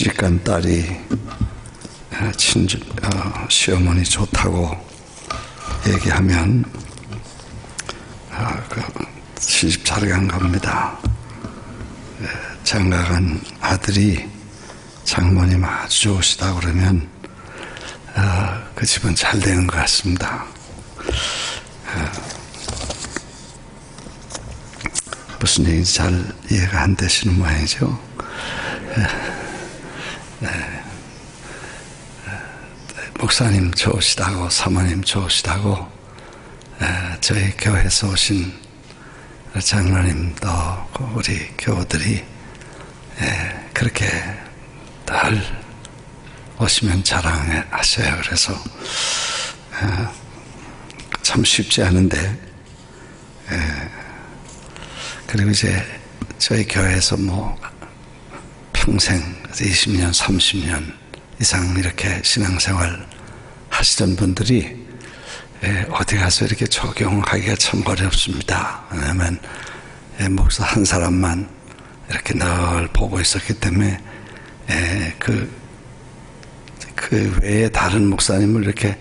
시집간 딸이 시어머니 좋다고 얘기하면 시집 잘 간 겁니다. 장가간 아들이 장모님 아주 좋으시다 그러면 그 집은 잘 되는 것 같습니다. 무슨 얘기인지 잘 이해가 안 되시는 모양이죠. 목사님 좋으시다고, 사모님 좋으시다고 저희 교회에서 오신 장로님도 우리 교우들이 그렇게 늘 오시면 자랑하셔요. 그래서 참 쉽지 않은데, 그리고 이제 저희 교회에서 평생 20년, 30년 이상 이렇게 신앙생활 하시던 분들이 어디 가서 이렇게 적용하기가 참 어렵습니다. 왜냐하면 목사 한 사람만 이렇게 늘 보고 있었기 때문에 그 외에 다른 목사님을 이렇게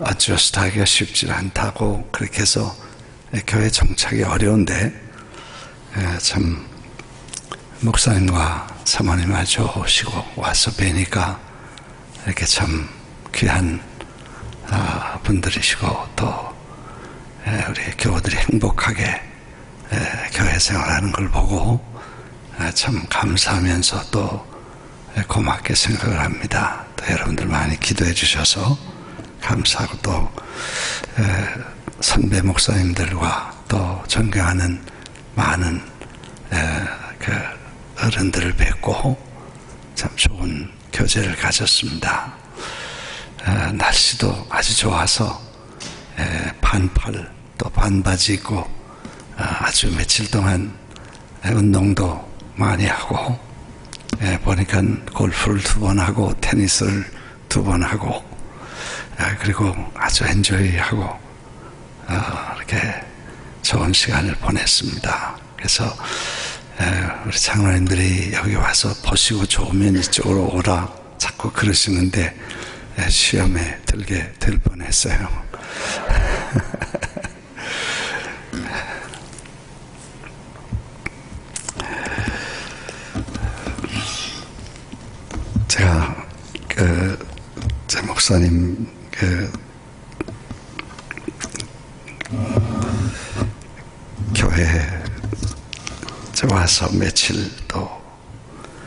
어쩌스하기가 쉽지 않다고 그렇게 해서 교회 정착이 어려운데, 참 목사님과 사모님 아주 좋으시고 와서 뵈니까 이렇게 참 귀한 분들이시고, 또 우리 교우들이 행복하게 교회 생활하는 걸 보고 참 감사하면서 또 고맙게 생각을 합니다. 또 여러분들 많이 기도해 주셔서 감사하고, 또 선배 목사님들과 또 존경하는 많은 그 어른들을 뵙고 참 좋은 교제를 가졌습니다. 날씨도 아주 좋아서 반팔 또 반바지 입고 아주 며칠 동안 운동도 많이 하고, 보니까 골프를 2번 하고 테니스를 2번 하고, 그리고 아주 엔조이하고 이렇게 좋은 시간을 보냈습니다. 그래서 우리 장로님들이 여기 와서 보시고 좋으면 이쪽으로 오라 자꾸 그러시는데 시험에 들게 될 뻔했어요. 제가 제 목사님 교회에 와서 며칠 또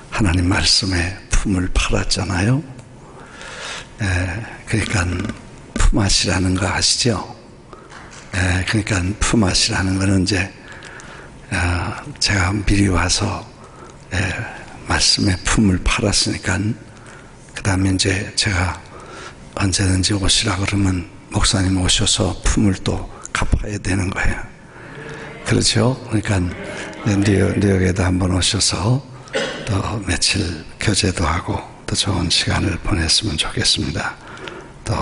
하나님 말씀에 품을 팔았잖아요. 그러니까 품앗이라는 거 아시죠? 그러니까 품앗이라는 거는 이제 제가 미리 와서 말씀에 품을 팔았으니까 그 다음에 이제 제가 언제든지 오시라 그러면 목사님 오셔서 품을 또 갚아야 되는 거예요. 그렇죠? 그러니까 뉴욕에도 한번 오셔서 또 며칠 교제도 하고 또 좋은 시간을 보냈으면 좋겠습니다. 또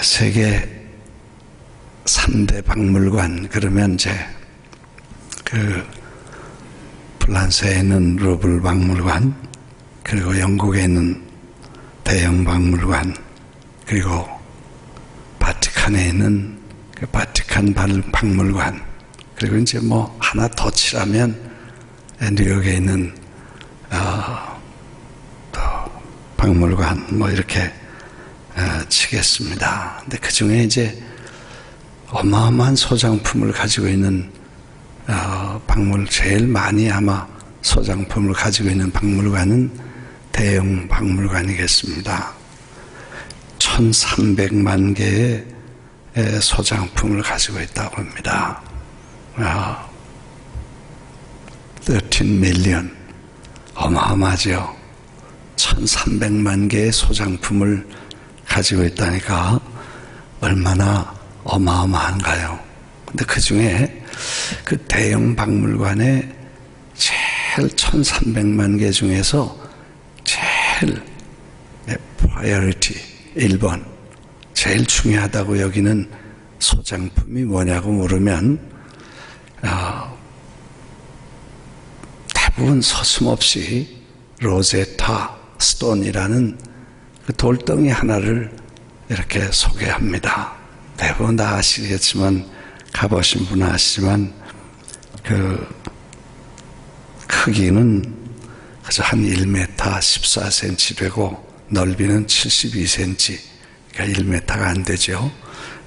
세계 3대 박물관 그러면 이제 프랑스에 있는 루브르 박물관, 그리고 영국에 있는 대영 박물관, 그리고 바티칸에 있는 바티칸 박물관, 그리고 이제 하나 더 치라면 뉴욕에 있는 또 박물관 이렇게 치겠습니다. 근데 그 중에 이제 어마어마한 소장품을 가지고 있는 제일 많이 아마 소장품을 가지고 있는 박물관은 대영 박물관이겠습니다. 1300만 개의 소장품을 가지고 있다고 합니다. 13 밀리언, 어마어마하죠. 1300만 개의 소장품을 가지고 있다니까 얼마나 어마어마한가요? 근데 그 중에 그 대형 박물관에 제일 1300만 개 중에서 제일 프라이어리티 1번 제일 중요하다고 여기는 소장품이 뭐냐고 물으면 대부분 서슴없이 로제타 스톤이라는 그 돌덩이 하나를 이렇게 소개합니다. 대부분 다 아시겠지만, 가보신 분은 아시지만 그 크기는 그저 한 1m 14cm 되고 넓이는 72cm, 그러니까 1m가 안 되죠.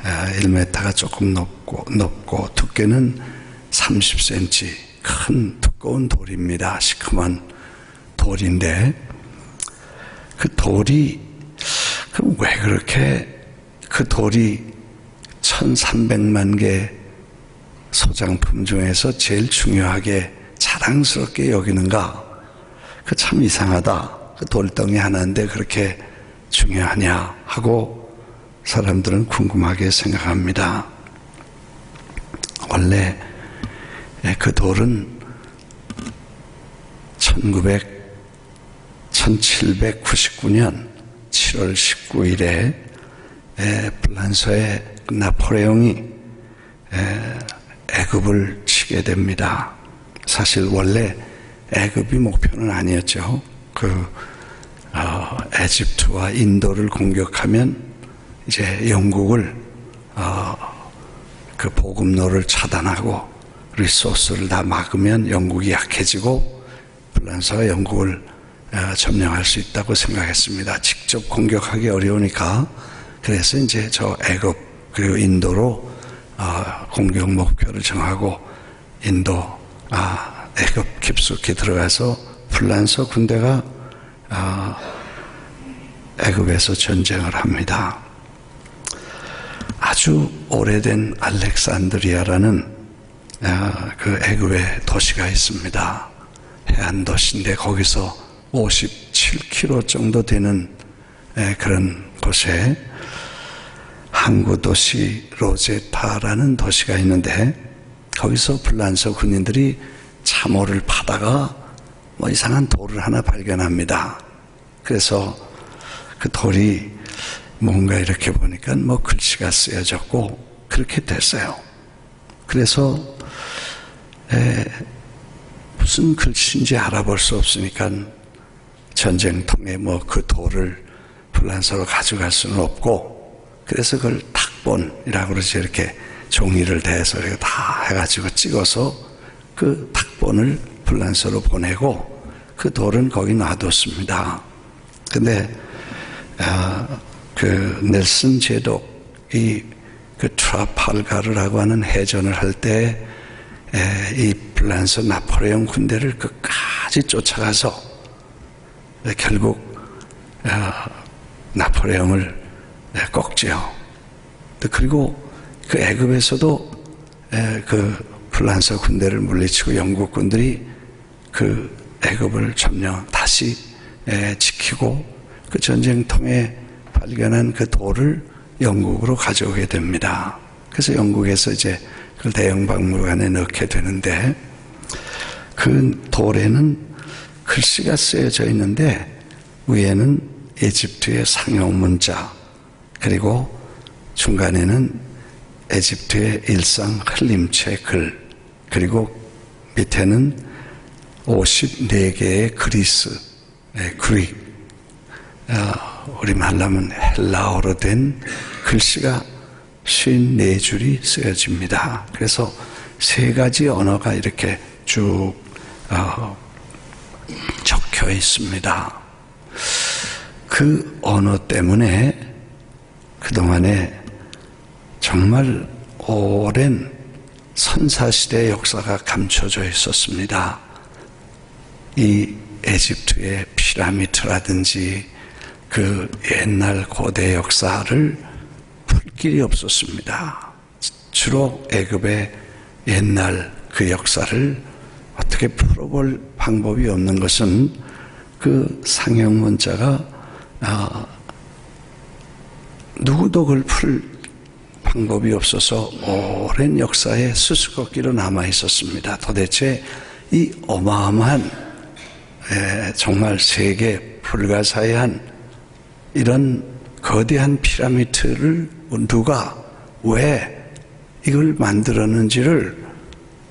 1m가 조금 높고 두께는 30cm, 큰 두꺼운 돌입니다. 시커먼 돌인데, 그 돌이 왜 그렇게 그 돌이 1300만 개 소장품 중에서 제일 중요하게 자랑스럽게 여기는가? 그 참 이상하다. 그 돌덩이 하나인데 그렇게 중요하냐 하고 사람들은 궁금하게 생각합니다. 원래 그 돌은 1799년 7월 19일에 프랑스의 나폴레옹이 애굽을 치게 됩니다. 사실 원래 애굽이 목표는 아니었죠. 에집트와 인도를 공격하면 이제 영국을 그 보급로를 차단하고 리소스를 다 막으면 영국이 약해지고 프랑스가 영국을 점령할 수 있다고 생각했습니다. 직접 공격하기 어려우니까. 그래서 이제 저 애굽 그리고 인도로 공격 목표를 정하고 애굽 깊숙이 들어가서 프랑스 군대가 애굽에서 전쟁을 합니다. 아주 오래된 알렉산드리아라는 그 애굽의 도시가 있습니다. 해안 도시인데 거기서 57km 정도 되는 그런 곳에 항구 도시 로제타라는 도시가 있는데, 거기서 프랑스 군인들이 참호를 파다가 이상한 돌을 하나 발견합니다. 그래서 그 돌이 뭔가 이렇게 보니까 글씨가 쓰여졌고 그렇게 됐어요. 그래서 무슨 글씨인지 알아볼 수 없으니까 전쟁통에 그 돌을 프랑스로 가져갈 수는 없고, 그래서 그걸 탁본이라고 그러지, 이렇게 종이를 대서 이렇게 다 해가지고 찍어서 그 탁본을 프랑스로 보내고 그 돌은 거기 놔뒀습니다. 근데 그 넬슨 제독이 그 트라팔가르라고 하는 해전을 할 때 이 프랑스 나폴레옹 군대를 끝까지 쫓아가서 결국 나폴레옹을 꺾지요. 그리고 그 애굽에서도 그 프랑스 군대를 물리치고 영국 군들이 그 애굽을 다시 지키고 그 전쟁통에 발견한 그 돌을 영국으로 가져오게 됩니다. 그래서 영국에서 이제 그걸 대형 박물관에 넣게 되는데, 그 돌에는 글씨가 쓰여져 있는데 위에는 에집트의 상용 문자, 그리고 중간에는 에집트의 일상 흘림체 글, 그리고 밑에는 54개의 그릭, 우리말로 하면 헬라어로 된 글씨가 54줄이 쓰여집니다. 그래서 3가지 언어가 이렇게 쭉 적혀 있습니다. 그 언어 때문에 그동안에 정말 오랜 선사시대의 역사가 감춰져 있었습니다. 이 에집트의 피라미드라든지 그 옛날 고대 역사를 풀 길이 없었습니다. 주로 애굽의 옛날 그 역사를 어떻게 풀어볼 방법이 없는 것은 그 상형 문자가 누구도 그걸 풀 방법이 없어서 오랜 역사에 수수께끼로 남아 있었습니다. 도대체 이 어마어마한 정말 세계 불가사의한 이런 거대한 피라미드를 누가 왜 이걸 만들었는지를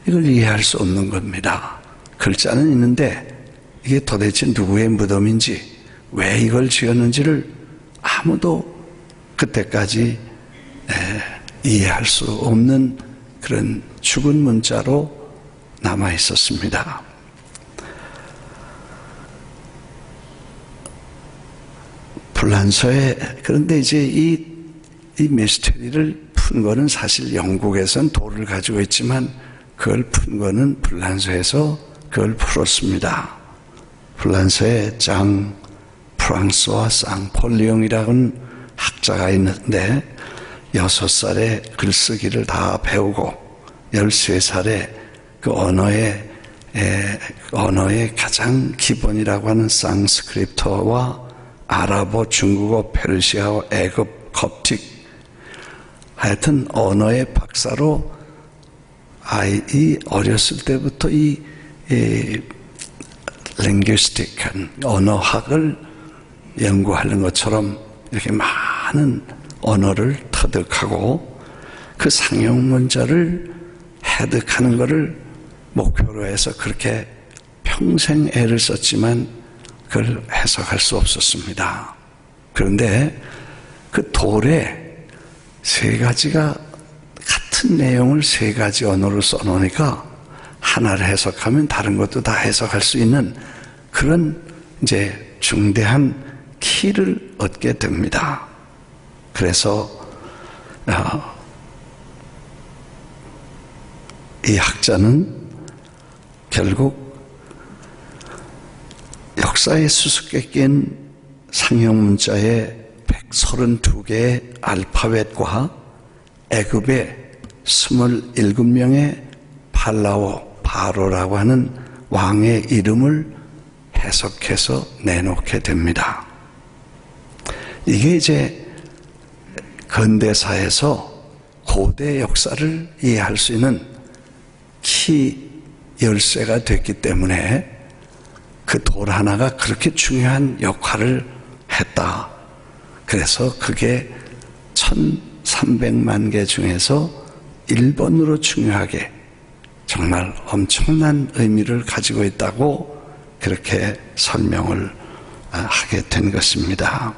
이걸 이해할 수 없는 겁니다. 글자는 있는데 이게 도대체 누구의 무덤인지, 왜 이걸 지었는지를 아무도 그때까지 이해할 수 없는 그런 죽은 문자로 남아 있었습니다. 불란서에, 그런데 이제 이 미스테리를 푼 거는 사실 영국에선 돌을 가지고 있지만 그걸 푼 거는 불란서에서 그걸 풀었습니다. 불란서에 장 프랑스와 쌍폴리옹이라는 학자가 있는데 6살에 글쓰기를 다 배우고 13살에 그 언어의 가장 기본이라고 하는 상스크립트와 아랍어, 중국어, 페르시아어, 애굽, koptic, 하여튼 언어의 박사로 아이 어렸을 때부터 이 linguistic한 언어학을 연구하는 것처럼 이렇게 많은 언어를 터득하고 그 상용 문자를 해득하는 것을 목표로 해서 그렇게 평생 애를 썼지만 그걸 해석할 수 없었습니다. 그런데 그 돌에 3가지가 같은 내용을 3가지 언어로 써놓으니까 하나를 해석하면 다른 것도 다 해석할 수 있는 그런 이제 중대한 키를 얻게 됩니다. 그래서 이 학자는 결국 역사의 수수께끼인 상형 문자의 132개의 알파벳과 애굽의 27명의 바로라고 하는 왕의 이름을 해석해서 내놓게 됩니다. 이게 이제 근대사에서 고대 역사를 이해할 수 있는 키 열쇠가 됐기 때문에 그 돌 하나가 그렇게 중요한 역할을 했다. 그래서 그게 1300만 개 중에서 1번으로 중요하게 정말 엄청난 의미를 가지고 있다고 그렇게 설명을 하게 된 것입니다.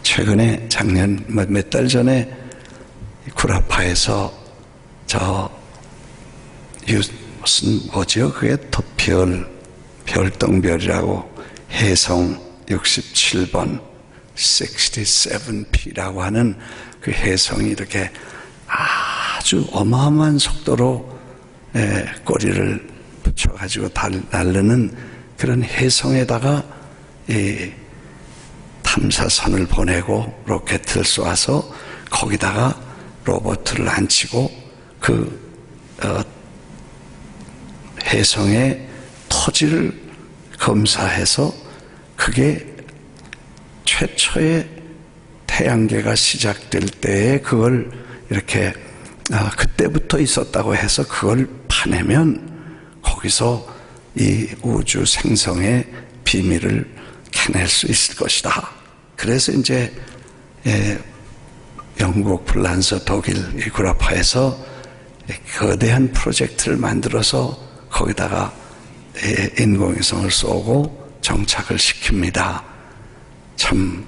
최근에 작년 몇 달 전에 구라파에서 무슨 뭐죠? 그게 별똥별이라고 해성 67번 67P라고 하는 그 해성이 이렇게 아주 어마어마한 속도로 꼬리를 붙여가지고 날르는 그런 해성에다가 탐사선을 보내고 로켓을 쏘아서 거기다가 로봇을 앉히고 그 해성의 토지를 검사해서 그게 최초의 태양계가 시작될 때에 그걸 이렇게 그때부터 있었다고 해서 그걸 파내면 거기서 이 우주 생성의 비밀을 캐낼 수 있을 것이다. 그래서 이제 영국, 불란서, 독일 이 구라파에서 거대한 프로젝트를 만들어서 거기다가 인공위성을 쏘고 정착을 시킵니다. 참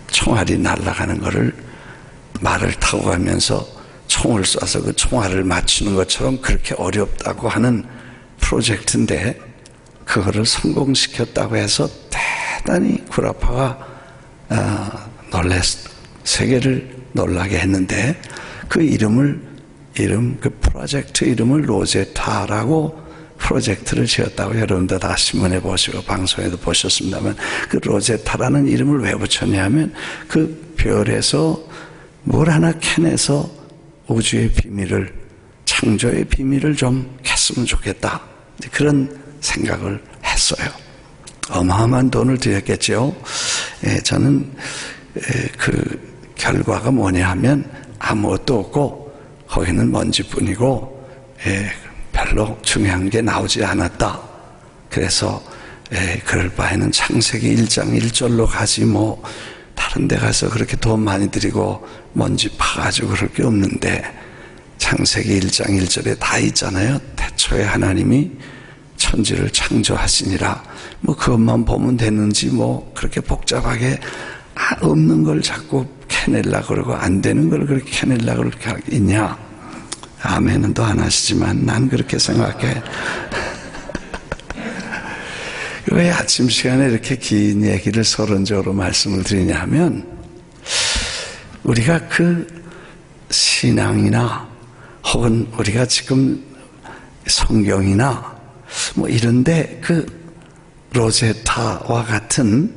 총알이 날아가는 것을 말을 타고 가면서 총을 쏴서 그 총알을 맞추는 것처럼 그렇게 어렵다고 하는 프로젝트인데 그거를 성공시켰다고 해서 대단히 구라파가 세계를 놀라게 했는데 그 그 프로젝트 이름을 로제타라고 프로젝트를 지었다고 여러분들 다 신문에 보시고 방송에도 보셨습니다만 그 로제타라는 이름을 왜 붙였냐면 그 별에서 뭘 하나 캐내서 우주의 비밀을, 창조의 비밀을 좀 캤으면 좋겠다. 그런 생각을 했어요. 어마어마한 돈을 들였겠죠. 저는 그 결과가 뭐냐 하면 아무것도 없고 거기는 먼지뿐이고 별로 중요한 게 나오지 않았다. 그래서 그럴 바에는 창세기 1장 1절로 가지 뭐 다른 데 가서 그렇게 돈 많이 들이고 먼지 파가지고 그럴 게 없는데 창세기 1장 1절에 다 있잖아요. 태초에 하나님이 천지를 창조하시니라. 뭐 그것만 보면 되는지 뭐 그렇게 복잡하게 없는 걸 자꾸 캐내려고 그러고 안 되는 걸 그렇게 캐내려고 그렇게 있냐. 아멘은 또 안 하시지만 난 그렇게 생각해. 왜 아침 시간에 이렇게 긴 얘기를 서론적으로 말씀을 드리냐 하면 우리가 그 신앙이나 혹은 우리가 지금 성경이나 뭐 이런데 그 로제타와 같은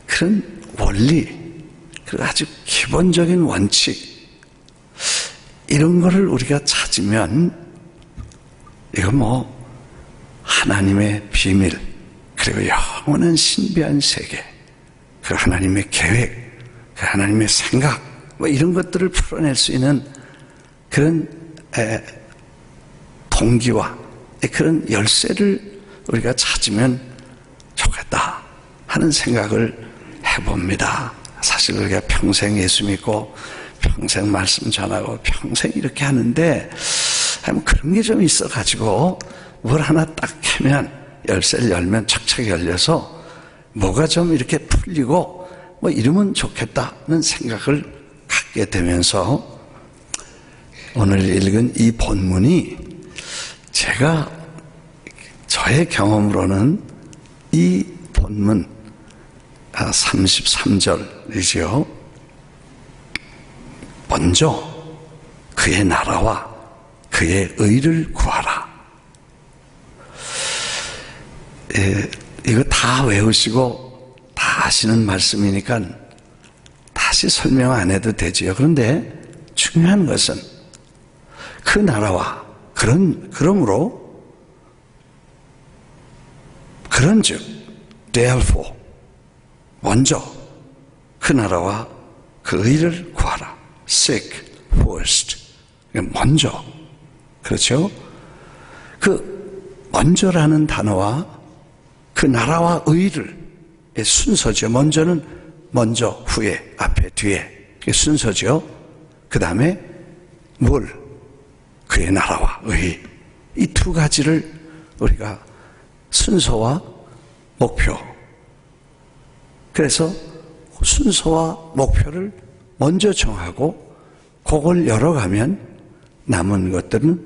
그런 원리, 그 아주 기본적인 원칙 이런 거를 우리가 찾으면 이거 뭐 하나님의 비밀 그리고 영원한 신비한 세계 그 하나님의 계획 그 하나님의 생각 뭐 이런 것들을 풀어낼 수 있는 그런 동기와 그런 열쇠를 우리가 찾으면 좋겠다 하는 생각을 해봅니다. 사실 우리가 평생 예수 믿고 평생 말씀 전하고 평생 이렇게 하는데 그런 게 좀 있어가지고 뭘 하나 딱 캐면 열쇠를 열면 착착 열려서 뭐가 좀 이렇게 풀리고 뭐 이러면 좋겠다는 생각을 갖게 되면서 오늘 읽은 이 본문이 제가 저의 경험으로는 이 본문 33절이죠. 먼저 그의 나라와 그의 의를 구하라. 이거 다 외우시고 다 아시는 말씀이니까 다시 설명 안 해도 되지요. 그런데 중요한 것은 그 나라와 그러므로 그런즉 therefore 먼저 그 나라와 그 의를 구하라. seek first 먼저 그렇죠? 그 먼저라는 단어와 그 나라와 의를 순서죠. 먼저는 먼저 후에 앞에 뒤에 순서죠. 그 다음에 뭘? 그의 나라와 의 이 두 가지를 우리가 순서와 목표 그래서 순서와 목표를 먼저 정하고 그걸 열어가면 남은 것들은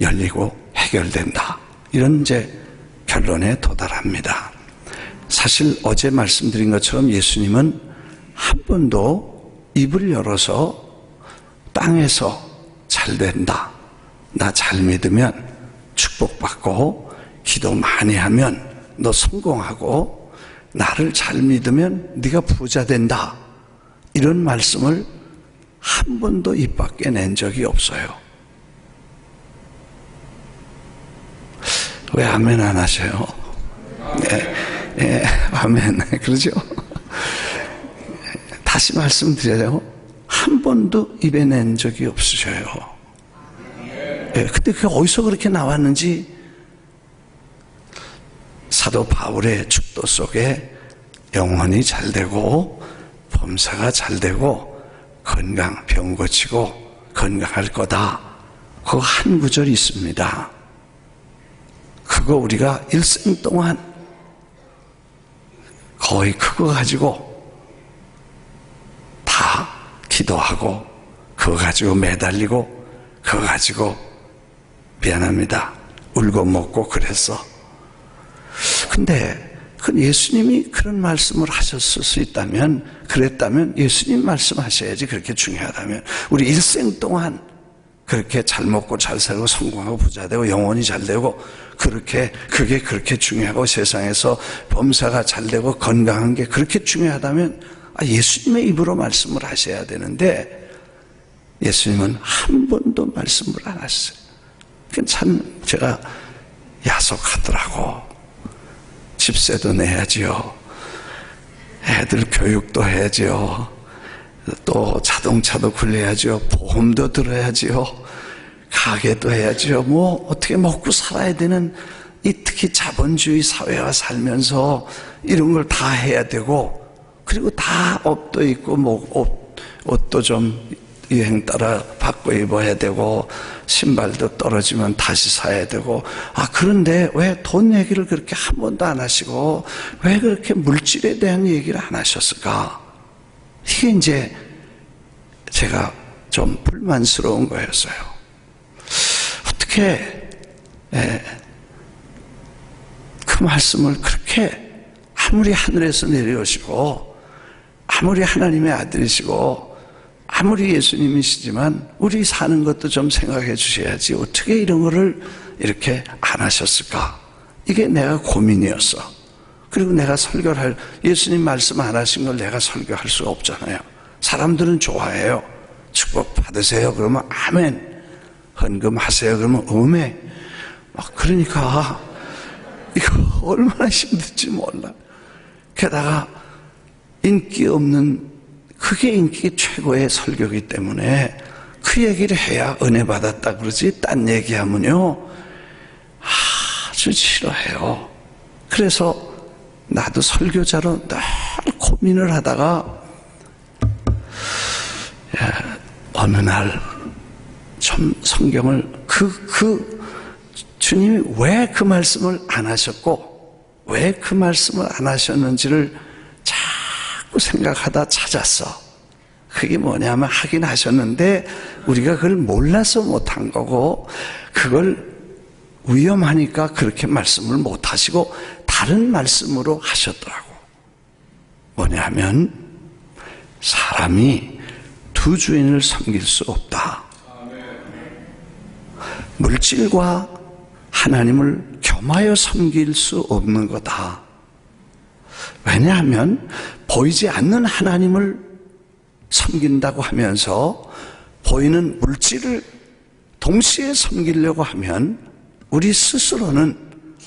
열리고 해결된다. 이런 이제 결론에 도달합니다. 사실 어제 말씀드린 것처럼 예수님은 한 번도 입을 열어서 땅에서 잘 된다. 나 잘 믿으면 축복받고 기도 많이 하면 너 성공하고 나를 잘 믿으면 네가 부자 된다. 이런 말씀을 한 번도 입 밖에 낸 적이 없어요. 왜 아멘 안 하셔요? 네, 아멘. 그러죠? 다시 말씀드려요. 한 번도 입에 낸 적이 없으셔요. 네, 근데 그게 어디서 그렇게 나왔는지 사도 바울의 축도 속에 영혼이 잘 되고 범사가 잘 되고 건강 병 고치고 건강할 거다. 그 한 구절이 있습니다. 그거 우리가 일생 동안 거의 그거 가지고 다 기도하고 그거 가지고 매달리고 그거 가지고 미안합니다. 울고 먹고 그랬어. 근데 그 예수님이 그런 말씀을 하셨을 수 있다면 그랬다면 예수님 말씀하셔야지. 그렇게 중요하다면 우리 일생 동안 그렇게 잘 먹고 잘 살고 성공하고 부자 되고 영혼이 잘 되고 그게 그렇게 중요하고 세상에서 범사가 잘 되고 건강한 게 그렇게 중요하다면 예수님의 입으로 말씀을 하셔야 되는데 예수님은 한 번도 말씀을 안 하셨어요. 참 제가 야속하더라고. 집세도 내야지요. 애들 교육도 해야지요. 또 자동차도 굴려야지요. 보험도 들어야지요. 가게도 해야지요. 뭐 어떻게 먹고 살아야 되는 이 특히 자본주의 사회와 살면서 이런 걸 다 해야 되고 그리고 다 업도 있고 뭐 옷도 좀 유행 따라 바꿔 입어야 되고 신발도 떨어지면 다시 사야 되고 그런데 왜 돈 얘기를 그렇게 한 번도 안 하시고 왜 그렇게 물질에 대한 얘기를 안 하셨을까? 이게 이제 제가 좀 불만스러운 거였어요. 어떻게 그 말씀을 그렇게 아무리 하늘에서 내려오시고 아무리 하나님의 아들이시고 아무리 예수님이시지만 우리 사는 것도 좀 생각해 주셔야지 어떻게 이런 거를 이렇게 안 하셨을까? 이게 내가 고민이었어. 그리고 내가 설교를 예수님 말씀 안 하신 걸 내가 설교할 수가 없잖아요. 사람들은 좋아해요. 축복 받으세요 그러면 아멘, 헌금하세요 그러면 음해. 그러니까 이거 얼마나 힘들지 몰라. 게다가 인기 없는, 그게 인기 최고의 설교이기 때문에 그 얘기를 해야 은혜 받았다 그러지, 딴 얘기하면요 아주 싫어해요. 그래서 나도 설교자로 늘 고민을 하다가 어느 날 좀 성경을 주님이 왜 그 말씀을 안 하셨고 왜 그 말씀을 안 하셨는지를 자꾸 생각하다 찾았어. 그게 뭐냐면 하긴 하셨는데 우리가 그걸 몰라서 못한 거고, 그걸 위험하니까 그렇게 말씀을 못 하시고 다른 말씀으로 하셨더라고. 뭐냐면 사람이 두 주인을 섬길 수 없다. 물질과 하나님을 겸하여 섬길 수 없는 거다. 왜냐하면 보이지 않는 하나님을 섬긴다고 하면서 보이는 물질을 동시에 섬기려고 하면 우리 스스로는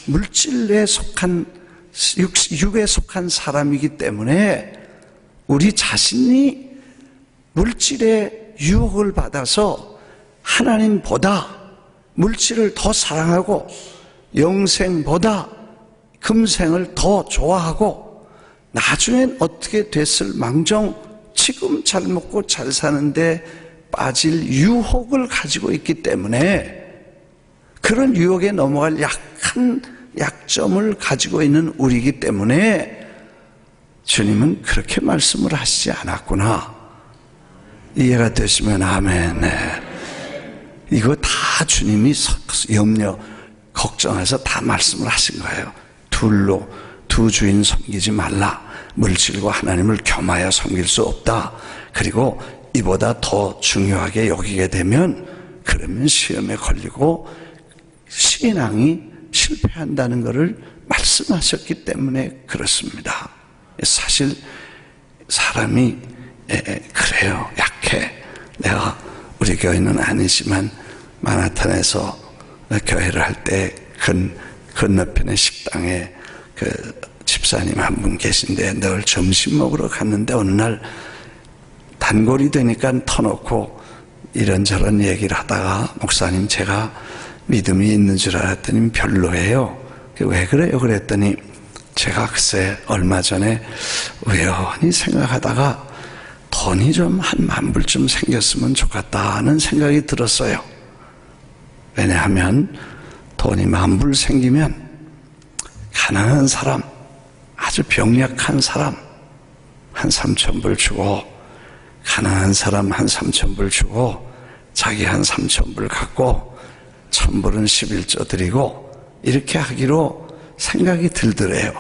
물질에 속한, 육에 속한 사람이기 때문에 우리 자신이 물질의 유혹을 받아서 하나님보다 물질을 더 사랑하고 영생보다 금생을 더 좋아하고 나중엔 어떻게 됐을 망정 지금 잘 먹고 잘 사는데 빠질 유혹을 가지고 있기 때문에, 그런 유혹에 넘어갈 약한 약점을 가지고 있는 우리이기 때문에 주님은 그렇게 말씀을 하시지 않았구나. 이해가 되시면 아멘. 이거 다 주님이 염려 걱정해서 다 말씀을 하신 거예요. 두 주인 섬기지 말라. 물질과 하나님을 겸하여 섬길 수 없다. 그리고 이보다 더 중요하게 여기게 되면 그러면 시험에 걸리고 신앙이 실패한다는 것을 말씀하셨기 때문에 그렇습니다. 사실 사람이 그래요. 약해. 내가 우리 교회는 아니지만 마나탄에서 교회를 할 때 건너편의 식당에 그 집사님 한 분 계신데 늘 점심 먹으러 갔는데 어느 날 단골이 되니까 터놓고 이런저런 얘기를 하다가 목사님 제가 믿음이 있는 줄 알았더니 별로예요. 왜 그래요? 그랬더니 제가 글쎄 얼마 전에 우연히 생각하다가 돈이 좀 한 10,000불쯤 생겼으면 좋겠다는 생각이 들었어요. 왜냐하면 돈이 10,000불 생기면 가난한 사람, 아주 병약한 사람 한 3,000불 주고, 가난한 사람 한 3,000불 주고 자기 한 3,000불 갖고 1,000불은 11조 드리고 이렇게 하기로 생각이 들더래요.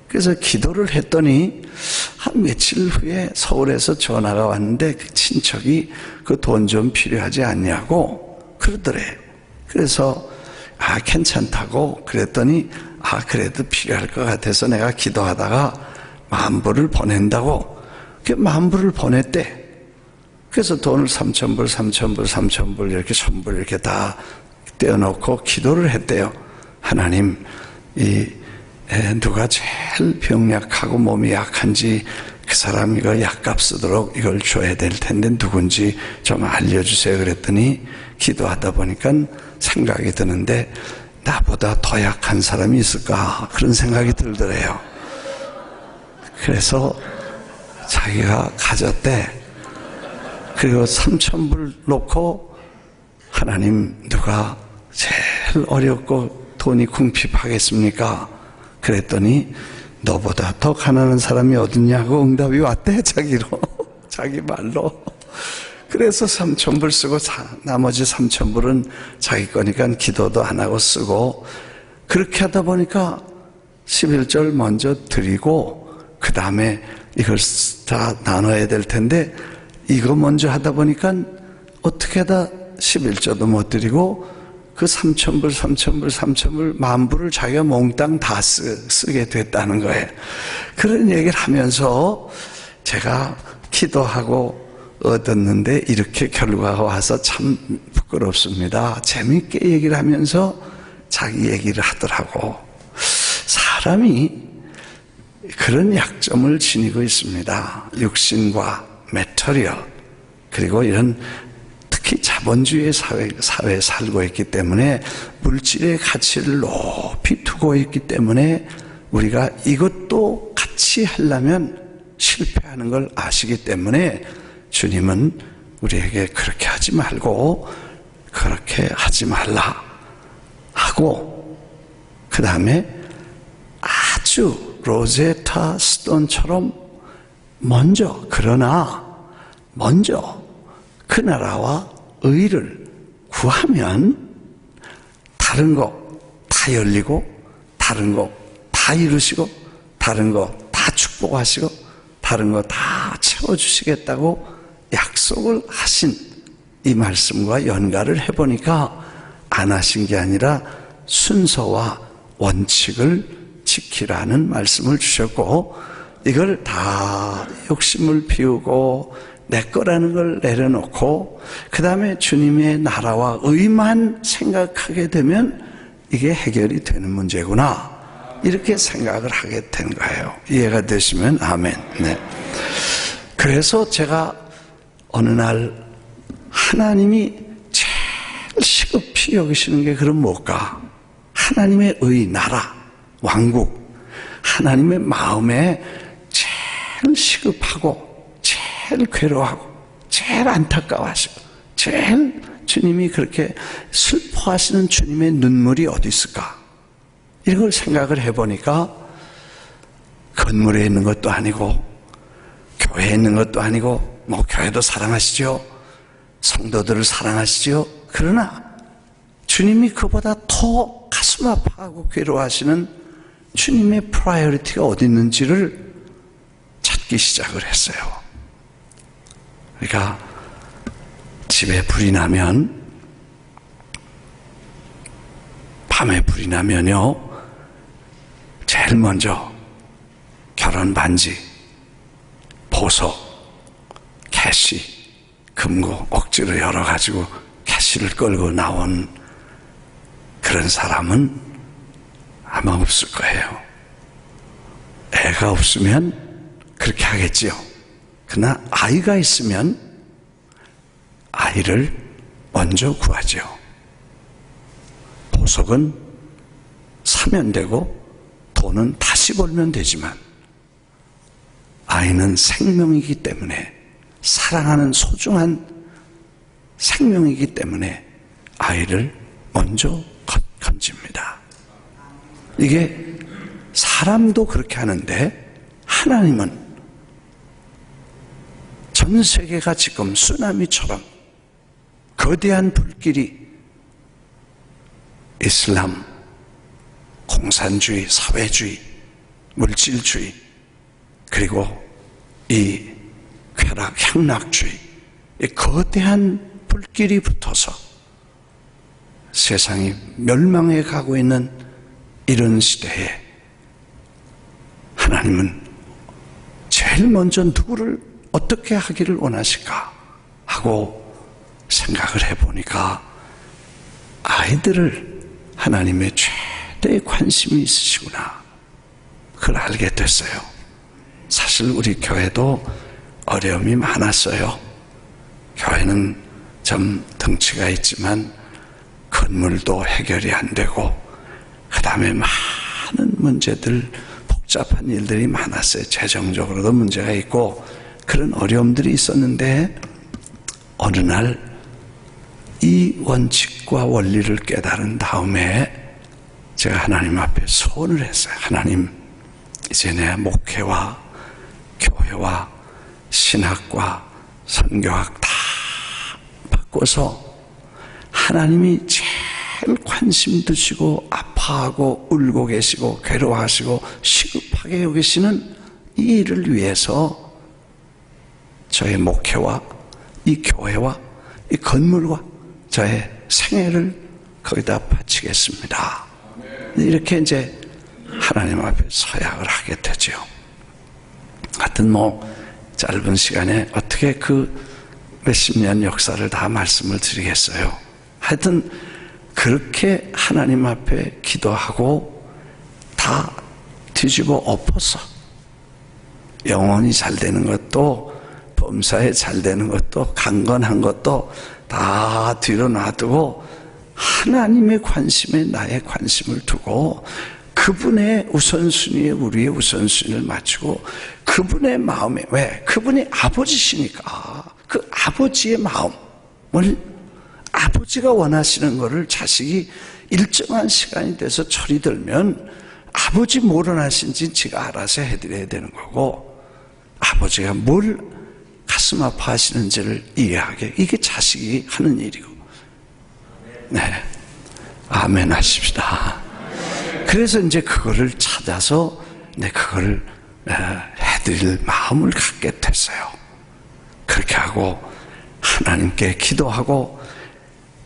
그래서 기도를 했더니 한 며칠 후에 서울에서 전화가 왔는데 그 친척이 그 돈 좀 필요하지 않냐고 그러더래요. 그래서 괜찮다고 그랬더니 그래도 필요할 것 같아서 내가 기도하다가 10,000불을 보낸다고. 그 10,000불을 보냈대. 그래서 돈을 3,000불, 3,000불, 3,000불 이렇게 1,000불 이렇게 다 떼어놓고 기도를 했대요. 하나님, 누가 제일 병약하고 몸이 약한지 그 사람 이거 약값 쓰도록 이걸 줘야 될 텐데 누군지 좀 알려주세요. 그랬더니 기도하다 보니까 생각이 드는데 나보다 더 약한 사람이 있을까 그런 생각이 들더래요. 그래서 자기가 가졌대. 그리고 3,000불 놓고 하나님 누가 제일 어렵고 돈이 궁핍하겠습니까? 그랬더니 너보다 더 가난한 사람이 어딨냐고 응답이 왔대. 자기로 자기 말로. 그래서 3,000불 쓰고 나머지 3,000불은 자기 거니까 기도도 안 하고 쓰고, 그렇게 하다 보니까 11절 먼저 드리고 그 다음에 이걸 다 나눠야 될 텐데, 이거 먼저 하다 보니까 어떻게 하다 11조도 못 드리고 그 3,000불 10,000불 자기가 몽땅 다 쓰게 됐다는 거예요. 그런 얘기를 하면서 제가 기도하고 얻었는데 이렇게 결과가 와서 참 부끄럽습니다. 재밌게 얘기를 하면서 자기 얘기를 하더라고. 사람이 그런 약점을 지니고 있습니다. 육신과 매터리얼, 그리고 이런 특히 자본주의 사회에 살고 있기 때문에 물질의 가치를 높이 두고 있기 때문에 우리가 이것도 같이 하려면 실패하는 걸 아시기 때문에 주님은 우리에게 그렇게 하지 말고 그렇게 하지 말라 하고, 그 다음에 아주 로제타 스톤처럼 그러나 먼저 그 나라와 의를 구하면 다른 거 다 열리고, 다른 거 다 이루시고, 다른 거 다 축복하시고, 다른 거 다 채워주시겠다고 약속을 하신 이 말씀과 연가를 해보니까 안 하신 게 아니라 순서와 원칙을 지키라는 말씀을 주셨고, 이걸 다 욕심을 피우고 내 거라는 걸 내려놓고 그 다음에 주님의 나라와 의만 생각하게 되면 이게 해결이 되는 문제구나, 이렇게 생각을 하게 된 거예요. 이해가 되시면 아멘. 네. 그래서 제가 어느 날 하나님이 제일 시급히 여기시는 게 그럼 뭘까? 하나님의 의, 나라, 왕국, 하나님의 마음에 제일 시급하고 제일 괴로워하고 제일 안타까워하시고 제일 주님이 그렇게 슬퍼하시는 주님의 눈물이 어디 있을까? 이걸 생각을 해보니까 건물에 있는 것도 아니고 교회에 있는 것도 아니고, 뭐 교회도 사랑하시죠, 성도들을 사랑하시죠. 그러나 주님이 그보다 더 가슴 아파하고 괴로워하시는 주님의 프라이어리티가 어디 있는지를 찾기 시작을 했어요. 그러니까 집에 불이 나면, 밤에 불이 나면요, 제일 먼저 결혼 반지, 보석, 캐시, 금고 억지로 열어가지고 캐시를 끌고 나온 그런 사람은 아마 없을 거예요. 애가 없으면 그렇게 하겠지요. 그러나 아이가 있으면 아이를 먼저 구하죠. 보석은 사면 되고 돈은 다시 벌면 되지만 아이는 생명이기 때문에, 사랑하는 소중한 생명이기 때문에 아이를 먼저 건집니다. 이게 사람도 그렇게 하는데 하나님은 전 세계가 지금 쓰나미처럼 거대한 불길이 이슬람, 공산주의, 사회주의, 물질주의, 그리고 이 쾌락, 향락주의, 이 거대한 불길이 붙어서 세상이 멸망해 가고 있는 이런 시대에 하나님은 제일 먼저 누구를 어떻게 하기를 원하실까 하고 생각을 해보니까 아이들을 하나님의 최대의 관심이 있으시구나, 그걸 알게 됐어요. 사실 우리 교회도 어려움이 많았어요. 교회는 좀 덩치가 있지만 건물도 해결이 안 되고, 그 다음에 많은 문제들, 복잡한 일들이 많았어요. 재정적으로도 문제가 있고 그런 어려움들이 있었는데, 어느 날 이 원칙과 원리를 깨달은 다음에 제가 하나님 앞에 소원을 했어요. 하나님, 이제 내 목회와 교회와 신학과 선교학 다 바꿔서 하나님이 제일 관심 두시고 아파하고 울고 계시고 괴로워하시고 시급하게 여기시는 이 일을 위해서 저의 목회와 이 교회와 이 건물과 저의 생애를 거기다 바치겠습니다. 이렇게 이제 하나님 앞에 서약을 하게 되죠. 하여튼 짧은 시간에 어떻게 그 몇십 년 역사를 다 말씀을 드리겠어요. 하여튼 그렇게 하나님 앞에 기도하고 다 뒤집어 엎어서 영혼이 잘 되는 것도 범사에 잘 되는 것도 강건한 것도 다 뒤로 놔두고 하나님의 관심에 나의 관심을 두고 그분의 우선순위에 우리의 우선순위를 맞추고 그분의 마음에, 왜? 그분이 아버지시니까 그 아버지의 마음을, 아버지가 원하시는 것을 자식이 일정한 시간이 돼서 철이 들면 아버지 뭘 원하신지 지가 알아서 해드려야 되는 거고, 아버지가 뭘 가슴 아파하시는지를 이해하게, 이게 자식이 하는 일이고. 네, 아멘 하십시다. 그래서 이제 그거를 찾아서 그거를 해드릴 마음을 갖게 됐어요. 그렇게 하고 하나님께 기도하고,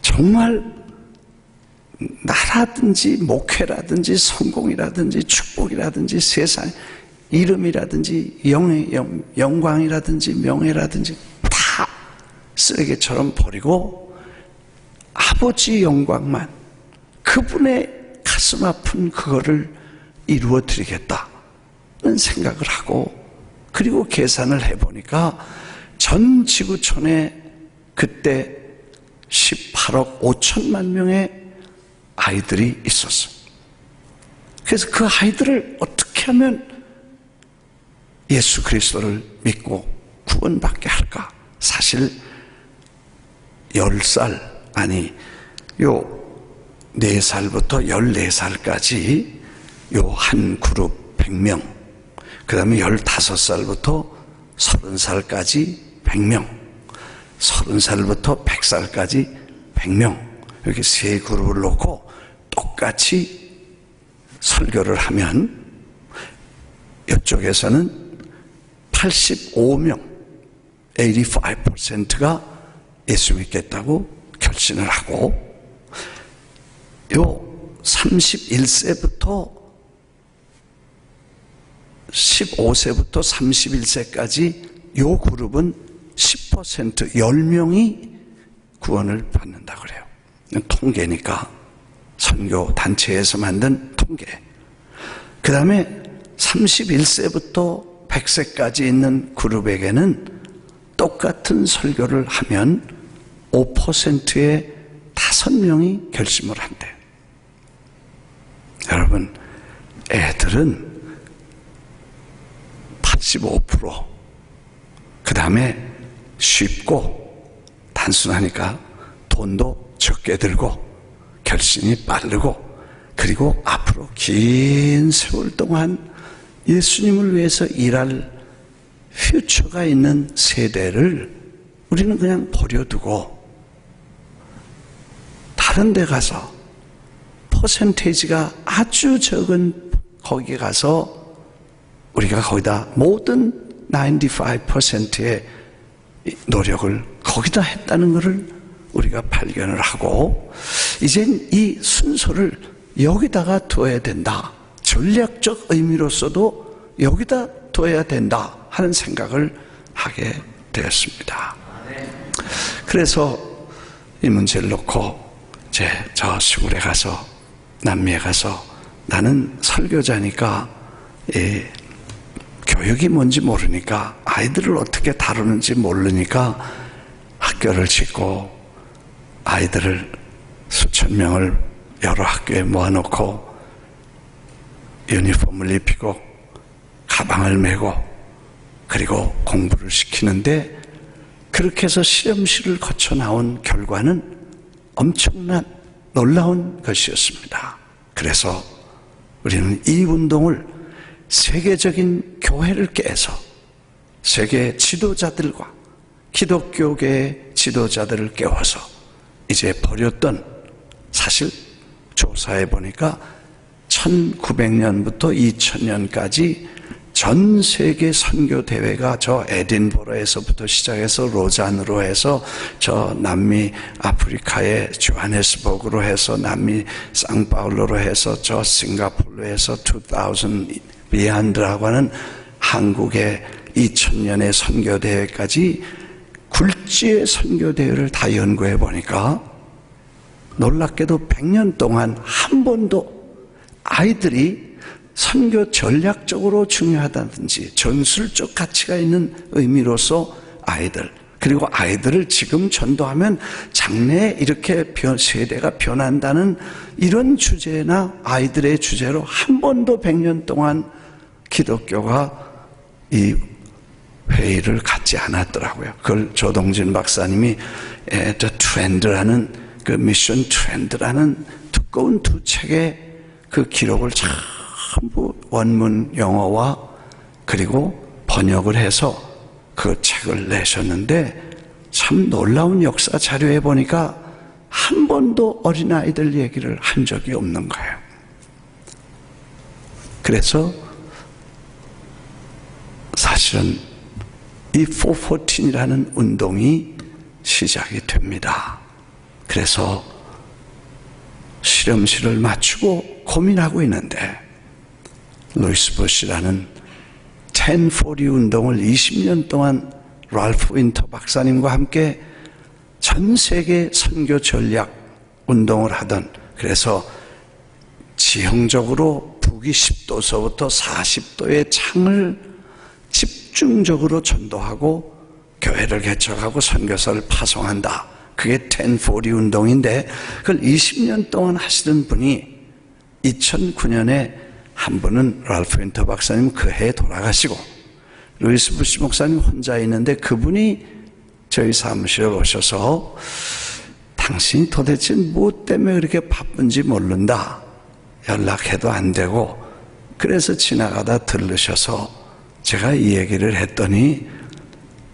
정말 나라든지 목회라든지 성공이라든지 축복이라든지 세상 이름이라든지 영광이라든지 명예라든지 다 쓰레기처럼 버리고 아버지 영광만, 그분의 가슴 아픈 그거를 이루어 드리겠다는 생각을 하고, 그리고 계산을 해보니까 전 지구촌에 그때 18억 5천만 명의 아이들이 있었어요. 그래서 그 아이들을 어떻게 하면 예수 그리스도를 믿고 구원받게 할까? 사실 10살, 아니 요 4살부터 14살까지 요 한 그룹 100명, 그 다음에 15살부터 30살까지 100명, 30살부터 100살까지 100명, 이렇게 세 그룹을 놓고 똑같이 설교를 하면 이쪽에서는 85명, 85%가 예수 믿겠다고 결심을 하고, 요 31세부터 15세부터 31세까지 요 그룹은 10%, 10명이 구원을 받는다 그래요. 통계니까, 선교 단체에서 만든 통계. 그 다음에 31세부터 100세까지 있는 그룹에게는 똑같은 설교를 하면 5%의 5명이 결심을 한대요. 여러분, 애들은 85%, 그 다음에 쉽고 단순하니까 돈도 적게 들고 결심이 빠르고, 그리고 앞으로 긴 세월 동안 예수님을 위해서 일할 퓨처가 있는 세대를 우리는 그냥 버려두고 다른 데 가서 퍼센테이지가 아주 적은 거기 가서 우리가 거기다 모든 95%의 노력을 거기다 했다는 것을 우리가 발견을 하고, 이젠 이 순서를 여기다가 둬야 된다, 전략적 의미로서도 여기다 둬야 된다 하는 생각을 하게 되었습니다. 그래서 이 문제를 놓고 이제 저 시골에 가서, 남미에 가서, 나는 설교자니까 교육이 뭔지 모르니까, 아이들을 어떻게 다루는지 모르니까 학교를 짓고 아이들을 수천 명을 여러 학교에 모아놓고 유니폼을 입히고 가방을 메고 그리고 공부를 시키는데 그렇게 해서 실험실을 거쳐 나온 결과는 엄청난 놀라운 것이었습니다. 그래서 우리는 이 운동을 세계적인 교회를 깨서 세계 지도자들과 기독교계의 지도자들을 깨워서 이제 버렸던, 사실 조사해 보니까 1900년부터 2000년까지 전 세계 선교 대회가 저 에딘버러에서부터 시작해서 로잔으로 해서 저 남미 아프리카의 조하네스버그로 해서 남미 상파울루로 해서 저 싱가포르로 해서 2000 비안드라고 하는 한국의 2000년의 선교 대회까지 굴지의 선교 대회를 다 연구해 보니까 놀랍게도 100년 동안 한 번도 아이들이 선교 전략적으로 중요하다든지 전술적 가치가 있는 의미로서 아이들, 그리고 아이들을 지금 전도하면 장래에 이렇게 세대가 변한다는 이런 주제나 아이들의 주제로 한 번도 100년 동안 기독교가 이 회의를 갖지 않았더라고요. 그걸 조동진 박사님이 The Trend라는 그 미션 트렌드라는 두꺼운 두 책의 그 기록을 전부 원문 영어와 그리고 번역을 해서 그 책을 내셨는데, 참 놀라운 역사 자료에 보니까 한 번도 어린아이들 얘기를 한 적이 없는 거예요. 그래서 사실은 이 414이라는 운동이 시작이 됩니다. 그래서 실험실을 맞추고 고민하고 있는데 루이스 부시라는 1040 운동을 20년 동안 랄프 윈터 박사님과 함께 전 세계 선교 전략 운동을 하던, 그래서 지형적으로 북위 10도서부터 40도의 창을 집중적으로 전도하고 교회를 개척하고 선교사를 파송한다. 그게 1040 운동인데 그걸 20년 동안 하시던 분이 2009년에 한 분은 랄프 윈터 박사님 그 해에 돌아가시고 루이스 부시 목사님 혼자 있는데 그분이 저희 사무실에 오셔서 당신이 도대체 무엇 때문에 그렇게 바쁜지 모른다. 연락해도 안 되고. 그래서 지나가다 들르셔서 제가 이 얘기를 했더니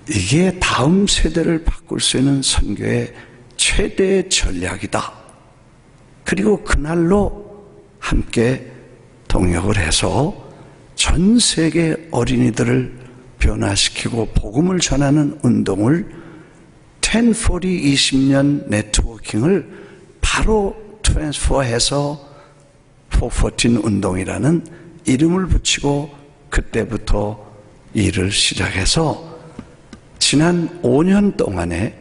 이게 다음 세대를 바꿀 수 있는 선교의 최대의 전략이다. 그리고 그날로 함께 동역을 해서 전 세계 어린이들을 변화시키고 복음을 전하는 운동을 1040 20년 네트워킹을 바로 트랜스퍼해서 414 운동이라는 이름을 붙이고 그때부터 일을 시작해서 지난 5년 동안에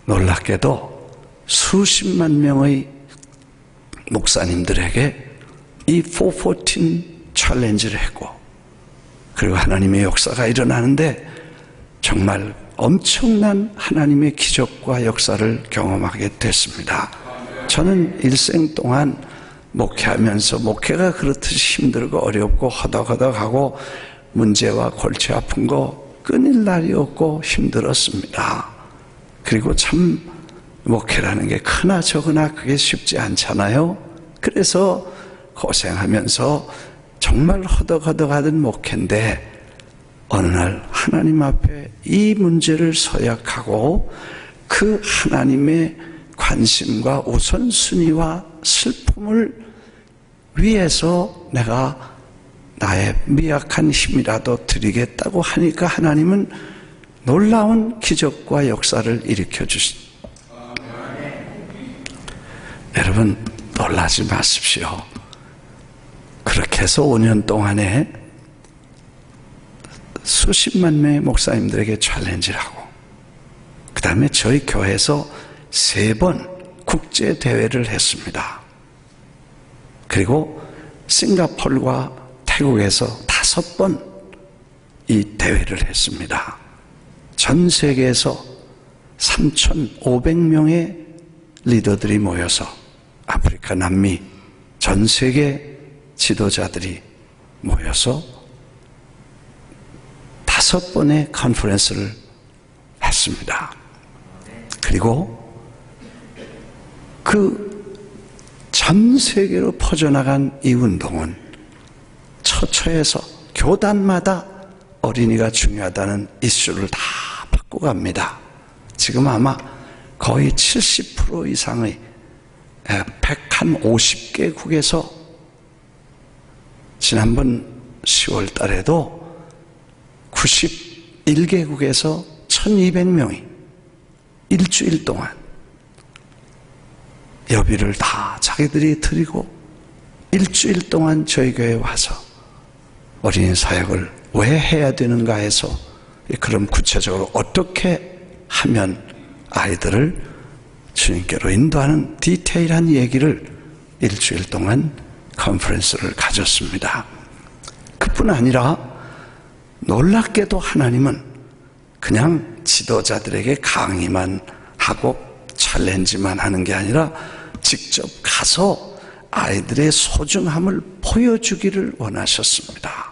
놀랍게도 수십만 명의 목사님들에게 이 414 챌린지를 했고, 그리고 하나님의 역사가 일어나는데 정말 엄청난 하나님의 기적과 역사를 경험하게 됐습니다. 저는 일생 동안 목회하면서 목회가 그렇듯이 힘들고 어렵고 허덕허덕하고 문제와 골치 아픈 거 끊일 날이 없고 힘들었습니다. 그리고 참 목회라는 게 크나 적으나 그게 쉽지 않잖아요. 그래서 고생하면서 정말 허덕허덕하던 목회인데 어느 날 하나님 앞에 이 문제를 서약하고 그 하나님의 관심과 우선순위와 슬픔을 위해서 내가 나의 미약한 힘이라도 드리겠다고 하니까 하나님은 놀라운 기적과 역사를 일으켜 주십니다. 여러분 놀라지 마십시오. 그렇게 해서 5년 동안에 수십만 명의 목사님들에게 챌린지를 하고, 그 다음에 저희 교회에서 3번 국제대회를 했습니다. 그리고 싱가포르와 태국에서 5번 이 대회를 했습니다. 전 세계에서 3,500명의 리더들이 모여서 아프리카, 남미, 전 세계 지도자들이 모여서 5번의 컨퍼런스를 했습니다. 그리고 그 전 세계로 퍼져나간 이 운동은 처처에서 교단마다 어린이가 중요하다는 이슈를 다 바꿔갑니다. 지금 아마 거의 70% 이상의 150개국에서 지난번 10월 달에도 91개국에서 1200명이 일주일 동안 여비를 다 자기들이 드리고 일주일 동안 저희 교회에 와서 어린이 사역을 왜 해야 되는가 해서 그럼 구체적으로 어떻게 하면 아이들을 주님께로 인도하는 디테일한 얘기를 일주일 동안 컨퍼런스를 가졌습니다. 그뿐 아니라 놀랍게도 하나님은 그냥 지도자들에게 강의만 하고 챌린지만 하는 게 아니라 직접 가서 아이들의 소중함을 보여주기를 원하셨습니다.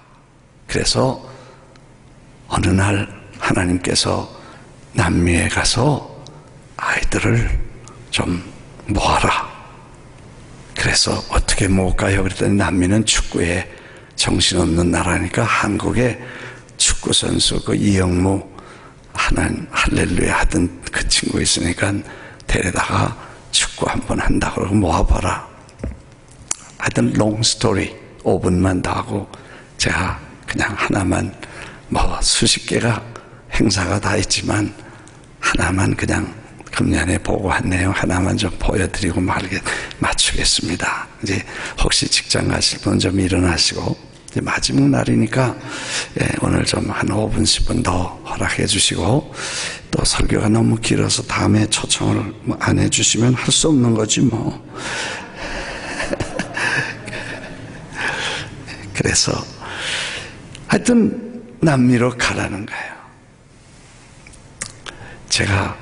그래서 어느 날 하나님께서 남미에 가서 아이들을 좀 모아라. 그래서 어떻게 모을까요? 그랬더니 남미는 축구에 정신없는 나라니까 한국에 축구 선수 그 이영무 하나님 할렐루야 하던 그 친구 있으니까 데려다가 축구 한번 한다고 그러고 모아봐라. 하여튼 롱 스토리 5분만 더 하고 제가 그냥 하나만 뭐 수십 개가 행사가 다 있지만 하나만 그냥 금년에 보고 한 내용 하나만 좀 보여드리고 마치겠습니다. 이제 혹시 직장 가실 분 좀 일어나시고 이제 마지막 날이니까 오늘 좀 한 5분 10분 더 허락해 주시고 또 설교가 너무 길어서 다음에 초청을 안 해주시면 할 수 없는 거지 뭐. 그래서 하여튼 남미로 가라는 거예요. 제가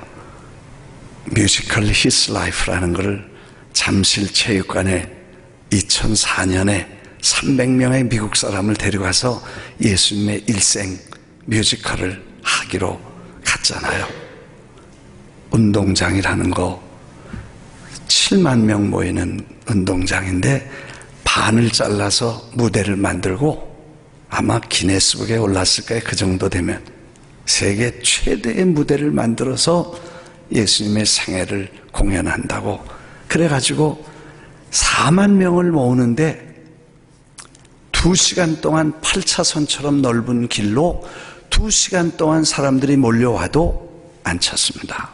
뮤지컬 His Life라는 것을 잠실체육관에 2004년에 300명의 미국 사람을 데려가서 예수님의 일생 뮤지컬을 하기로 갔잖아요. 운동장이라는 거 7만 명 모이는 운동장인데 반을 잘라서 무대를 만들고 아마 기네스북에 올랐을 거예요. 그 정도 되면 세계 최대의 무대를 만들어서 예수님의 생애를 공연한다고 그래가지고 4만 명을 모으는데 2시간 동안 8차선처럼 넓은 길로 2시간 동안 사람들이 몰려와도 안 찼습니다.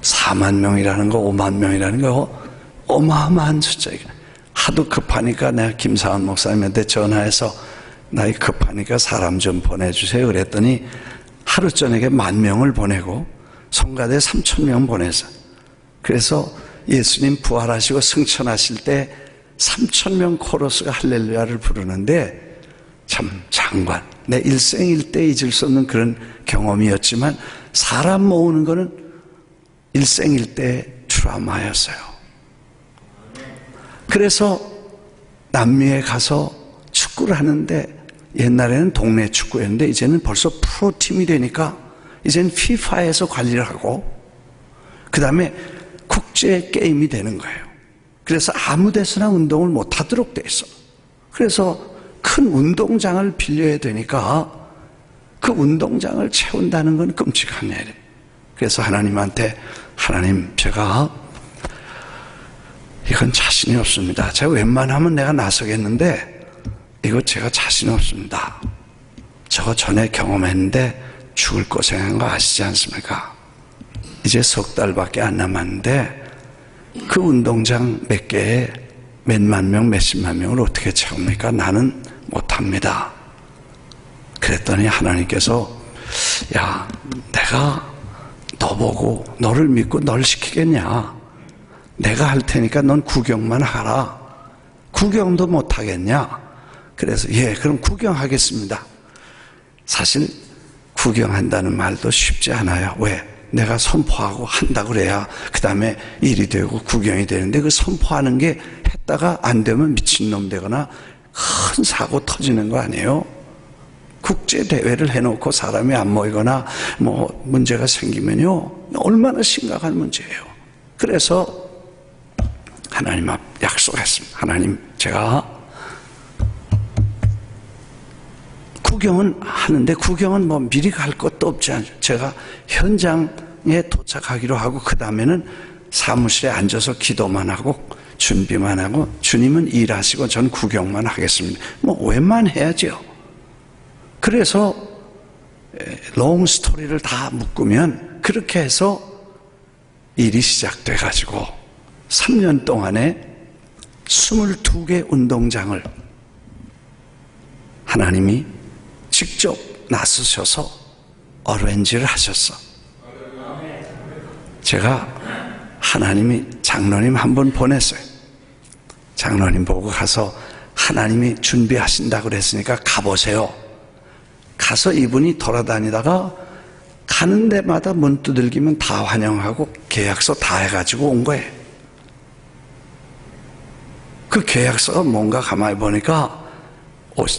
4만 명이라는 거 5만 명이라는 거 어마어마한 숫자예요. 하도 급하니까 내가 김상원 목사님한테 전화해서 나 급하니까 사람 좀 보내주세요 그랬더니 하루 저녁에 10,000명을 보내고 성가대 3,000명 보내서 그래서 예수님 부활하시고 승천하실 때 3,000명 코러스가 할렐루야를 부르는데 참 장관 내 일생일대 잊을 수 없는 그런 경험이었지만 사람 모으는 거는 일생일대 트라우마였어요. 그래서 남미에 가서 축구를 하는데 옛날에는 동네 축구였는데 이제는 벌써 프로팀이 되니까 이제는 FIFA에서 관리를 하고 그 다음에 국제 게임이 되는 거예요. 그래서 아무 데서나 운동을 못하도록 돼 있어. 그래서 큰 운동장을 빌려야 되니까 그 운동장을 채운다는 건 끔찍한 일이에요. 그래서 하나님한테 하나님 제가 이건 자신이 없습니다. 제가 웬만하면 내가 나서겠는데 이거 제가 자신 없습니다. 저거 전에 경험했는데 죽을 고생한 거 아시지 않습니까? 이제 석 달밖에 안 남았는데 그 운동장 몇 개에 몇만 명, 몇십만 명을 어떻게 채웁니까? 나는 못합니다. 그랬더니 하나님께서 야, 내가 너 보고 너를 믿고 널 시키겠냐? 내가 할 테니까 넌 구경만 하라. 구경도 못하겠냐? 그래서 예, 그럼 구경하겠습니다. 사실 구경한다는 말도 쉽지 않아요. 왜? 내가 선포하고 한다고 그래야 그 다음에 일이 되고 구경이 되는데 그 선포하는 게 했다가 안 되면 미친놈 되거나 큰 사고 터지는 거 아니에요? 국제대회를 해놓고 사람이 안 모이거나 뭐 문제가 생기면요, 얼마나 심각한 문제예요. 그래서 하나님 앞 약속했습니다. 하나님, 제가 구경은 하는데 구경은 뭐 미리 갈 것도 없지 않죠. 제가 현장에 도착하기로 하고 그 다음에는 사무실에 앉아서 기도만 하고 준비만 하고 주님은 일하시고 전 구경만 하겠습니다. 뭐 웬만해야죠. 그래서 롱 스토리를 다 묶으면 그렇게 해서 일이 시작돼 가지고 3년 동안에 22개 운동장을 하나님이 직접 나서셔서 어레인지를 하셨어. 제가 하나님이 장로님 한 분 보냈어요. 장로님 보고 가서 하나님이 준비하신다고 그랬으니까 가보세요. 가서 이분이 돌아다니다가 가는 데마다 문 두들기면 다 환영하고 계약서 다 해가지고 온 거예요. 그 계약서가 뭔가 가만히 보니까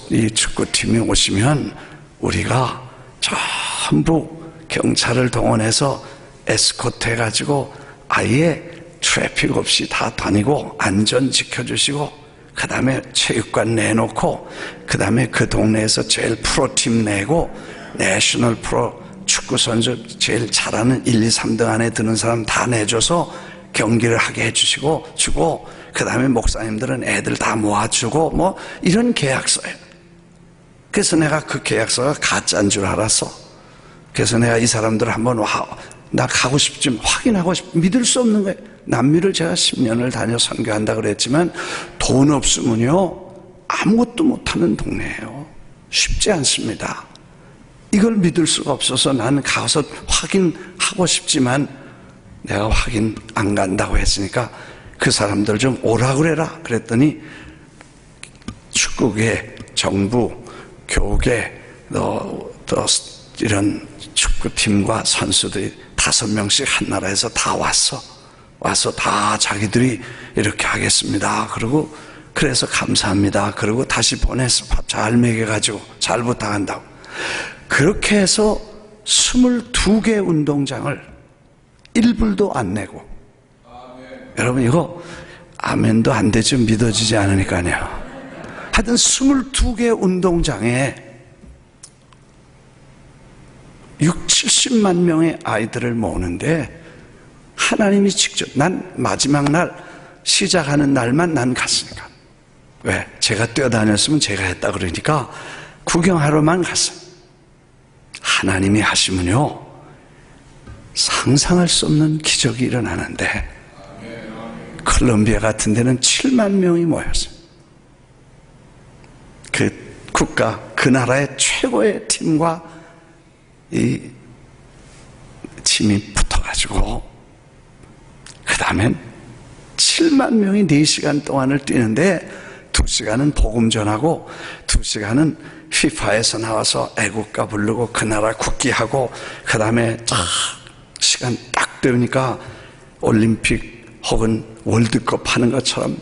이 축구팀이 오시면 우리가 전부 경찰을 동원해서 에스코트 해가지고 아예 트래픽 없이 다 다니고 안전 지켜주시고 그 다음에 체육관 내놓고 그 다음에 그 동네에서 제일 프로팀 내고 내셔널 프로 축구선수 제일 잘하는 1, 2, 3등 안에 드는 사람 다 내줘서 경기를 하게 해주시고 주고 그 다음에 목사님들은 애들 다 모아주고 뭐 이런 계약서예요. 그래서 내가 그 계약서가 가짜인 줄 알았어. 그래서 내가 이 사람들 한번 나 가고 싶지 확인하고 믿을 수 없는 거예요. 남미를 제가 10년을 다녀 선교한다 그랬지만 돈 없으면요 아무것도 못하는 동네예요. 쉽지 않습니다. 이걸 믿을 수가 없어서 나는 가서 확인하고 싶지만 내가 확인 안 간다고 했으니까 그 사람들 좀 오라 그래라 그랬더니 축구계, 정부, 교계, 이런 축구팀과 선수들이 5명씩 한 나라에서 다 와서 다 자기들이 이렇게 하겠습니다. 그리고 그래서 감사합니다. 그리고 다시 보내서 밥 잘 먹여가지고 잘 부탁한다고. 그렇게 해서 22개 운동장을 1불도 안 내고. 여러분 이거 아멘도 안 되죠. 믿어지지 않으니까요. 하여튼 22개 운동장에 70만 명의 아이들을 모으는데 하나님이 직접, 난 마지막 날 시작하는 날만 난 갔으니까. 왜? 제가 뛰어다녔으면 제가 했다 그러니까 구경하러만 갔어요. 하나님이 하시면요 상상할 수 없는 기적이 일어나는데 콜롬비아 같은 데는 7만 명이 모였어요. 그 국가, 그 나라의 최고의 팀과 이 팀이 붙어가지고 그 다음엔 7만 명이 4시간 동안을 뛰는데 2시간은 복음 전하고 2시간은 FIFA에서 나와서 애국가 부르고 그 나라 국기하고 그 다음에 시간 딱 되니까 올림픽 혹은 월드컵 하는 것처럼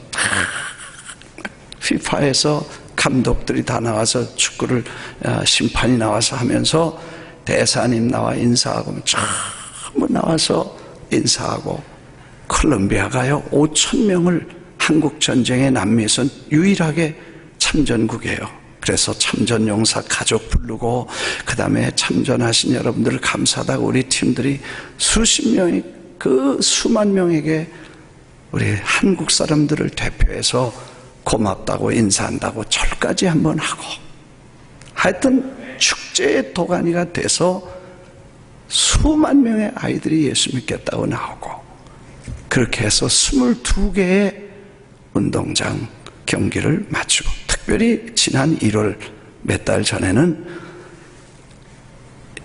FIFA에서 감독들이 다 나와서 축구를 심판이 나와서 하면서 대사님 나와 인사하고 전부 나와서 인사하고 콜롬비아가요 5,000명을 한국전쟁의 남미에선 유일하게 참전국이에요. 그래서 참전용사 가족 부르고 그 다음에 참전하신 여러분들을 감사하다고 우리 팀들이 수십 명이 그 수만 명에게 우리 한국 사람들을 대표해서 고맙다고 인사한다고 절까지 한번 하고 하여튼 축제의 도가니가 돼서 수만 명의 아이들이 예수 믿겠다고 나오고 그렇게 해서 22개의 운동장 경기를 마치고 특별히 지난 1월 몇 달 전에는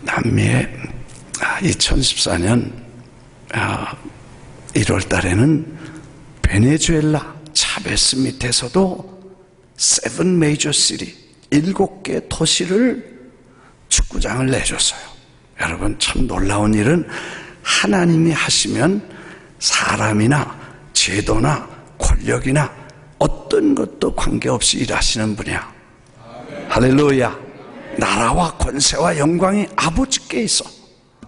남미에 2014년 1월 달에는 베네수엘라 차베스 밑에서도 7 메이저 시리 7개 도시를 축구장을 내줬어요. 여러분 참 놀라운 일은 하나님이 하시면 사람이나 제도나 권력이나 어떤 것도 관계없이 일하시는 분이야. 할렐루야. 나라와 권세와 영광이 아버지께 있어.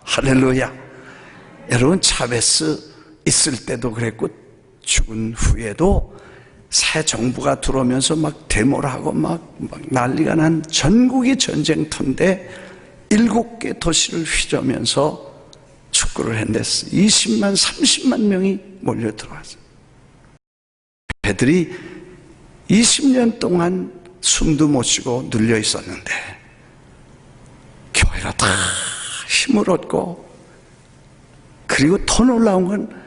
할렐루야. 여러분, 차베스 있을 때도 그랬고 죽은 후에도 새 정부가 들어오면서 막 데모를 하고 막 난리가 난 전국이 전쟁터인데 7개 도시를 휘저으면서 축구를 했는데 20만 30만 명이 몰려 들어왔어요. 배들이 20년 동안 숨도 못 쉬고 눌려 있었는데 교회가 다 힘을 얻고, 그리고 더 놀라운 건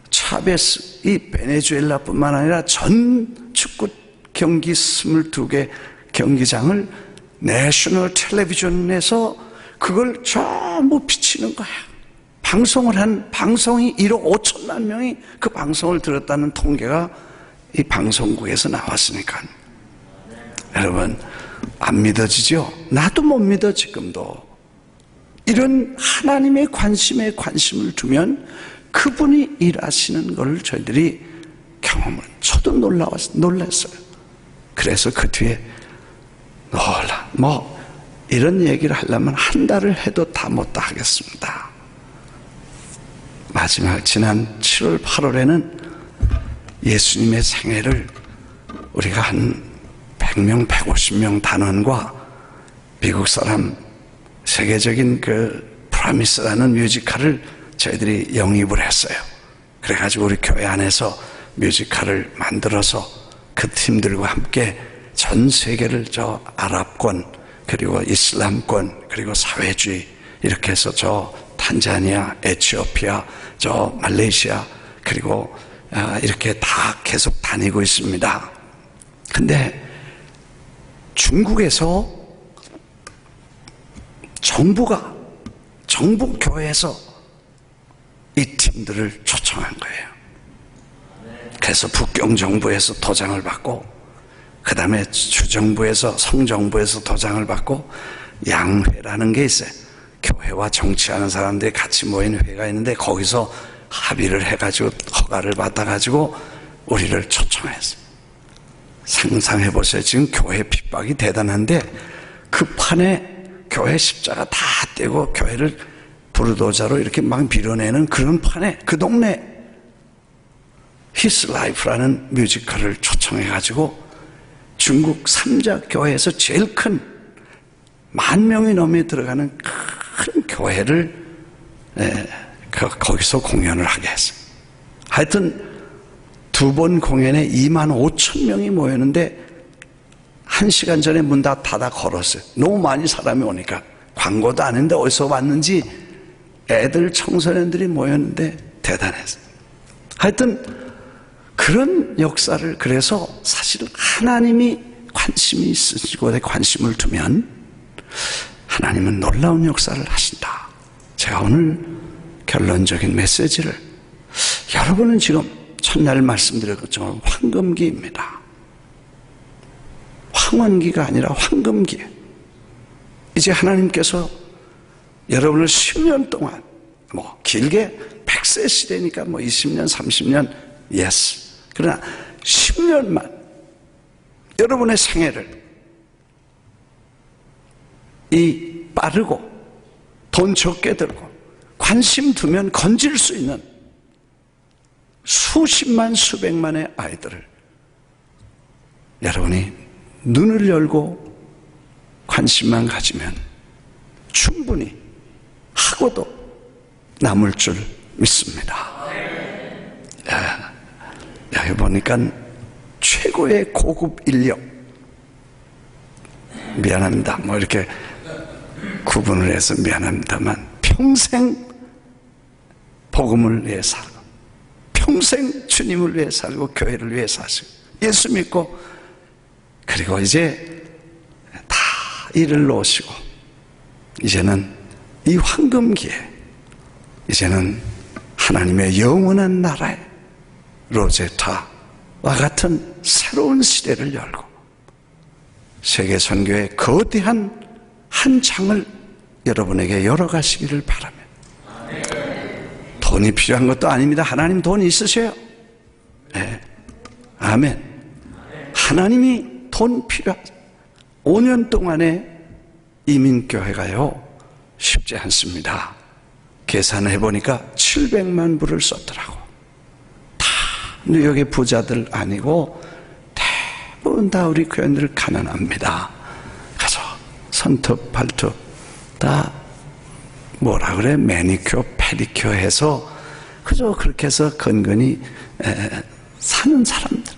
차베스, 이 베네수엘라뿐만 아니라 전 축구 경기 22개 경기장을 내셔널 텔레비전에서 그걸 전부 비치는 거야. 방송을 한, 방송이 1억 5천만 명이 그 방송을 들었다는 통계가 이 방송국에서 나왔으니까. 여러분, 안 믿어지죠? 나도 못 믿어. 지금도 이런 하나님의 관심에 관심을 두면 그분이 일하시는 걸 저희들이 경험을, 저도 놀랐어요. 그래서 그 뒤에 이런 얘기를 하려면 한 달을 해도 다 못다 하겠습니다. 마지막 지난 7월 8월에는 예수님의 생애를 우리가 한 100명 150명 단원과 미국 사람 세계적인 그 프라미스라는 뮤지컬을 저희들이 영입을 했어요. 그래가지고 우리 교회 안에서 뮤지컬을 만들어서 그 팀들과 함께 전 세계를 저 아랍권, 그리고 이슬람권, 그리고 사회주의 이렇게 해서 저 탄자니아, 에티오피아, 저 말레이시아, 그리고 이렇게 다 계속 다니고 있습니다. 근데 중국에서 정부 교회에서 이 팀들을 초청한 거예요. 그래서 북경정부에서 도장을 받고, 그 다음에 주정부에서, 성정부에서 도장을 받고, 양회라는 게 있어요. 교회와 정치하는 사람들이 같이 모인 회가 있는데 거기서 합의를 해가지고 허가를 받아가지고 우리를 초청했어요. 상상해 보세요. 지금 교회 핍박이 대단한데 그 판에 교회 십자가 다 떼고 교회를 부르도자로 이렇게 막 밀어내는 그런 판에 그 동네 His Life라는 뮤지컬을 초청해가지고 중국 삼자교회에서 제일 큰 10,000명이 넘게 들어가는 큰 교회를 거기서 공연을 하게 했어요. 하여튼 2번 공연에 25,000명이 모였는데 1시간 전에 문 다 닫아 걸었어요. 너무 많이 사람이 오니까. 광고도 안 했는데 어디서 왔는지 애들 청소년들이 모였는데 대단했어요. 하여튼 그런 역사를, 그래서 사실은 하나님이 관심이 있으시고 관심을 두면 하나님은 놀라운 역사를 하신다. 제가 오늘 결론적인 메시지를, 여러분은 지금 첫날 말씀드린 것처럼 황금기입니다. 황혼기가 아니라 황금기. 이제 하나님께서 여러분을 10년 동안, 길게 100세 시대니까 20년 30년 yes, 그러나 10년만 여러분의 생애를 이 빠르고 돈 적게 들고 관심 두면 건질 수 있는 수십만 수백만의 아이들을 여러분이 눈을 열고 관심만 가지면 충분히 하고도 남을 줄 믿습니다. 여기 보니까 최고의 고급 인력, 미안합니다. 이렇게 구분을 해서 미안합니다만, 평생 복음을 위해 살고, 평생 주님을 위해 살고, 교회를 위해 사시고, 예수 믿고, 그리고 이제 다 일을 놓으시고, 이제는 이 황금기에, 이제는 하나님의 영원한 나라에 로제타와 같은 새로운 시대를 열고 세계 선교의 거대한 한 장을 여러분에게 열어가시기를 바라며, 돈이 필요한 것도 아닙니다. 하나님 돈 있으세요. 네. 아멘. 하나님이 돈 필요하죠. 5년 동안에 이민교회가요 쉽지 않습니다. 계산해 보니까 700만 불을 썼더라고. 다 뉴욕의 부자들 아니고 대부분 다 우리 교인들 가난합니다. 가서 손톱 발톱 다 뭐라 그래, 매니큐어 페디큐어 해서 그저 그렇게 해서 건건히 사는 사람들,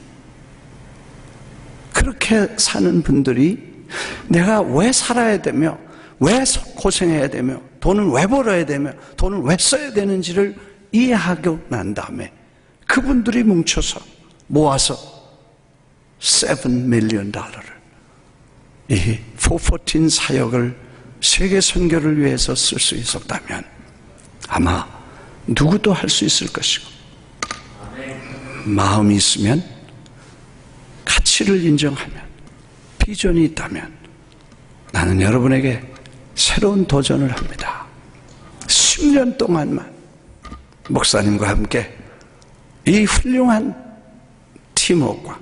그렇게 사는 분들이 내가 왜 살아야 되며 왜 고생해야 되며 돈을 왜 벌어야 되며 돈을 왜 써야 되는지를 이해하고 난 다음에 그분들이 뭉쳐서 모아서 $7 million 이 414 사역을 세계 선교를 위해서 쓸 수 있었다면 아마 누구도 할 수 있을 것이고, 마음이 있으면, 가치를 인정하면, 비전이 있다면 나는 여러분에게 새로운 도전을 합니다. 10년 동안만 목사님과 함께 이 훌륭한 팀워크와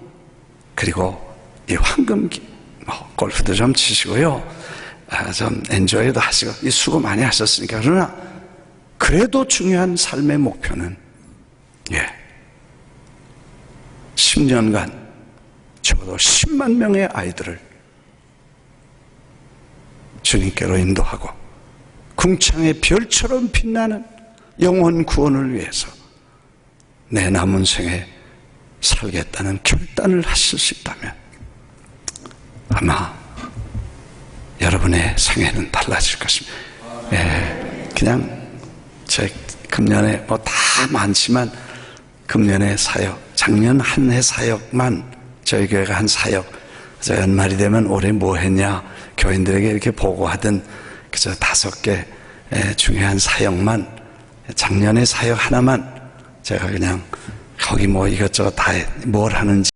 그리고 이 황금기, 골프도 좀 치시고요, 좀 엔조이도 하시고 이 수고 많이 하셨으니까. 그러나 그래도 중요한 삶의 목표는 10년간 적어도 10만 명의 아이들을 주님께로 인도하고 궁창의 별처럼 빛나는 영혼 구원을 위해서 내 남은 생에 살겠다는 결단을 하실 수 있다면 아마 여러분의 생애는 달라질 것입니다. 그냥 제 금년에 뭐 다 많지만 금년의 사역, 작년 한 해 사역만 저희 교회가 한 사역, 그래서 연말이 되면 올해 뭐 했냐 교인들에게 이렇게 보고하던 그저 5개 중요한 사역만, 작년의 사역 하나만 제가 그냥 거기 뭐 이것저것 다 뭘 하는지